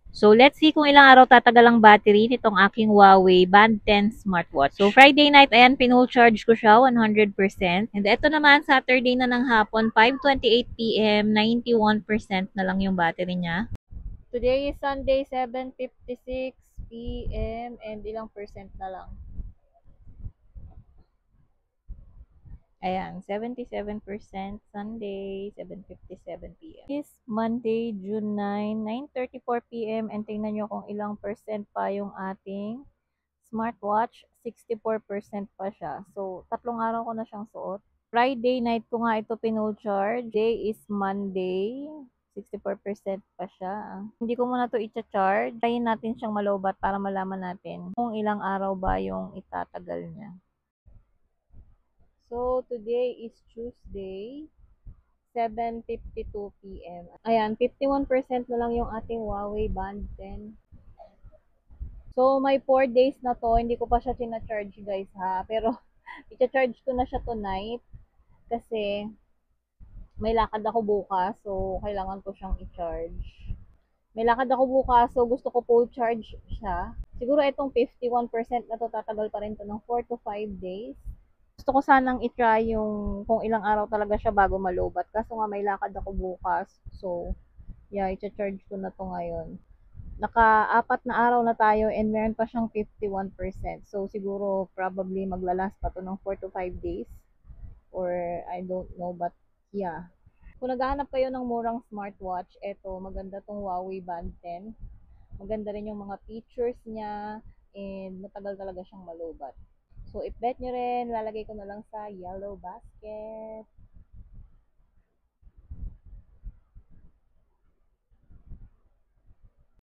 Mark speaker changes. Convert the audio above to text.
Speaker 1: So, let's see kung ilang araw tatagal ang battery nitong aking Huawei Band 10 smartwatch. So, Friday night, ayan, pinull charge ko siya, 100%. And ito naman, Saturday na ng hapon, 5:28 p.m., 91% na lang yung battery niya. Today is Sunday, 7:56 p.m. and ilang percent na lang. Ayan, 77% Sunday, 7:57 p.m. Is Monday, June 9, 9:34 p.m. And tingnan nyo kung ilang percent pa yung ating smartwatch. 64% pa siya. So, tatlong araw ko na siyang suot. Friday night ko nga ito pinull-charge. Day is Monday. 64% pa siya. Hindi ko muna to i-charge. Try natin siyang malobat para malaman natin kung ilang araw ba yung itatagal niya. So, today is Tuesday, 7:52 p.m. Ayan, 51% na lang yung ating Huawei Band 10. So, may 4 days na to. Hindi ko pa siya tina-charge, guys, ha. Pero, i-charge ko na siya tonight kasi may lakad ako bukas. So, kailangan ko siyang i-charge. May lakad ako bukas, so gusto ko full charge siya. Siguro itong 51% na to, tatagal pa rin to ng 4 to 5 days. Gusto ko sanang i-try yung kung ilang araw talaga siya bago malobat. Kaso nga may lakad ako bukas. So, yeah, i-charge ko na to ngayon. Naka-apat na araw na tayo and meron pa siyang 51%. So, siguro probably maglalast pa to ng 4 to 5 days. Or I don't know, but yeah. Kung naghahanap kayo ng murang smartwatch, eto, maganda tong Huawei Band 10. Maganda rin yung mga features niya and matagal talaga siyang malobat. So, i-bet nyo rin, lalagay ko na lang sa yellow basket.